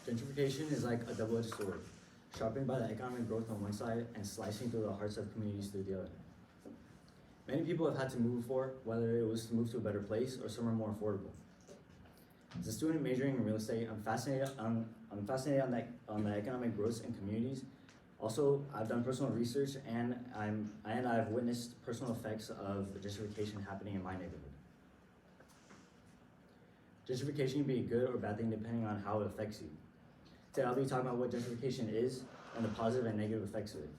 Gentrification is like a double-edged sword, sharpened by the economic growth on one side and slicing through the hearts of communities through the other. Many people have had to move before, whether it was to move to a better place or somewhere more affordable. As a student majoring in real estate, I'm fascinated on the economic growth in communities. Also, I've done personal research and I've witnessed personal effects of gentrification happening in my neighborhood. Gentrification can be a good or bad thing depending on how it affects you. Today I'll be talking about what gentrification is and the positive and negative effects of it.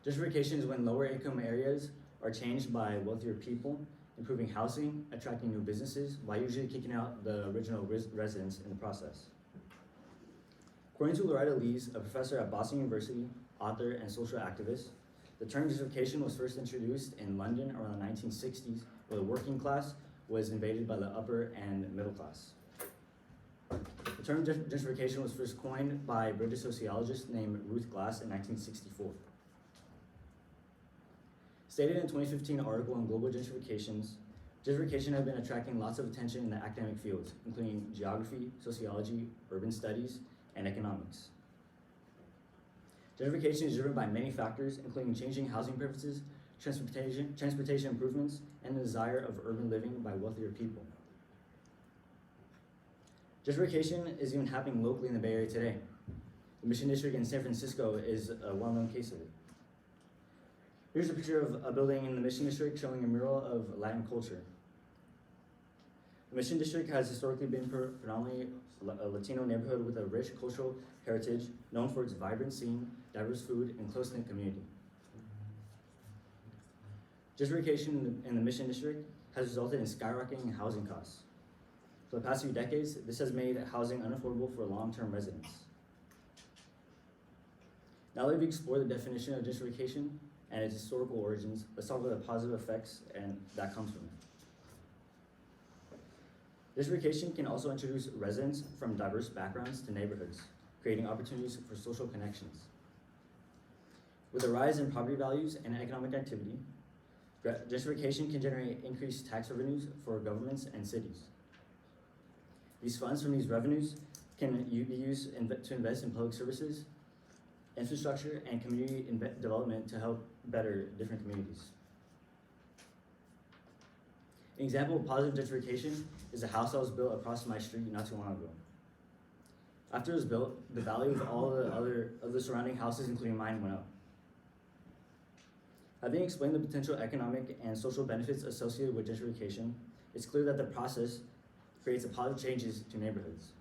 Gentrification is when lower income areas are changed by wealthier people, improving housing, attracting new businesses, while usually kicking out the original residents in the process. According to Loretta Lees, a professor at Boston University, author, and social activist, the term gentrification was first introduced in London around the 1960s, where the working class was invaded by the upper and middle class. The term gentrification was first coined by a British sociologist named Ruth Glass in 1964. Stated in a 2015 article on global gentrification has been attracting lots of attention in the academic fields, including geography, sociology, urban studies, and economics. Gentrification is driven by many factors, including changing housing preferences, transportation improvements, and the desire of urban living by wealthier people. Gentrification is even happening locally in the Bay Area today. The Mission District in San Francisco is a well-known case of it. Here's a picture of a building in the Mission District showing a mural of Latin culture. The Mission District has historically been predominantly a Latino neighborhood with a rich cultural heritage known for its vibrant scene, diverse food, and close-knit community. Gentrification in the Mission District has resulted in skyrocketing housing costs. For the past few decades, this has made housing unaffordable for long-term residents. Now that we've explored the definition of gentrification and its historical origins, let's talk about the positive effects that comes from it. Gentrification can also introduce residents from diverse backgrounds to neighborhoods, creating opportunities for social connections. With a rise in property values and economic activity, gentrification can generate increased tax revenues for governments and cities. These funds from these revenues can be used to invest in public services, infrastructure, and community development to help better different communities. An example of positive gentrification is a house that was built across my street not too long ago. After it was built, the value of all the surrounding houses, including mine, went up. Having explained the potential economic and social benefits associated with gentrification, it's clear that the process creates positive changes to neighborhoods.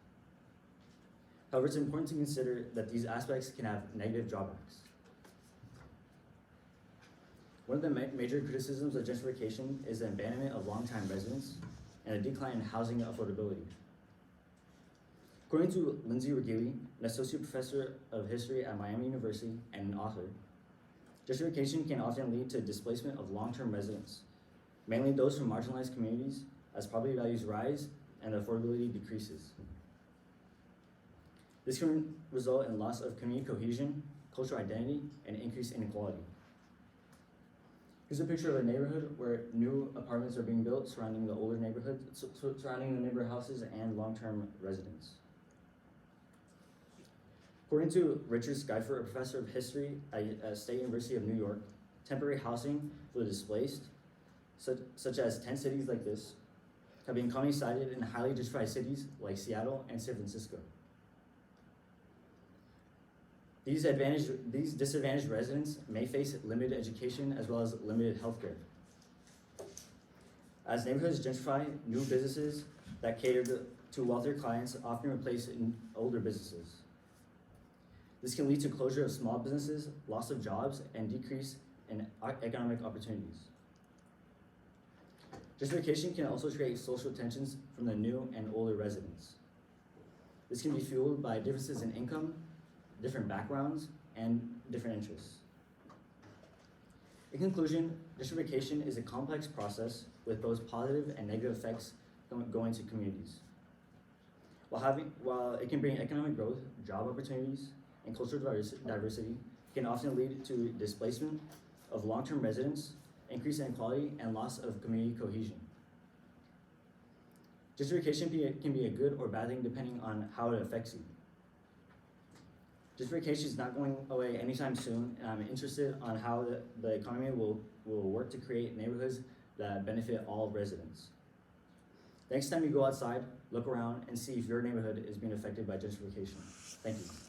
However, it's important to consider that these aspects can have negative drawbacks. One of the major criticisms of gentrification is the abandonment of longtime residents and a decline in housing affordability. According to Lindsay Regili, an associate professor of history at Miami University and an author, gentrification can often lead to displacement of long-term residents, mainly those from marginalized communities, as property values rise and affordability decreases. This can result in loss of community cohesion, cultural identity, and increased inequality. Here's a picture of a neighborhood where new apartments are being built surrounding the older neighborhood, surrounding the neighbor houses and long-term residents. According to Richard Skyfer, a professor of history at State University of New York, temporary housing for the displaced, such as 10 cities like this, have been commonly cited in highly gentrified cities like Seattle and San Francisco. These disadvantaged residents may face limited education as well as limited healthcare. As neighborhoods gentrify, new businesses that cater to wealthier clients often replace older businesses. This can lead to closure of small businesses, loss of jobs, and decrease in economic opportunities. Gentrification can also create social tensions from the new and older residents. This can be fueled by differences in income, different backgrounds, and different interests. In conclusion, gentrification is a complex process with both positive and negative effects going to communities. While it can bring economic growth, job opportunities, and cultural diversity, it can often lead to displacement of long-term residents, increased inequality, and loss of community cohesion. Gentrification can be a good or bad thing depending on how it affects you. Gentrification is not going away anytime soon, and I'm interested on how the economy will work to create neighborhoods that benefit all residents. Next time you go outside, look around and see if your neighborhood is being affected by gentrification. Thank you.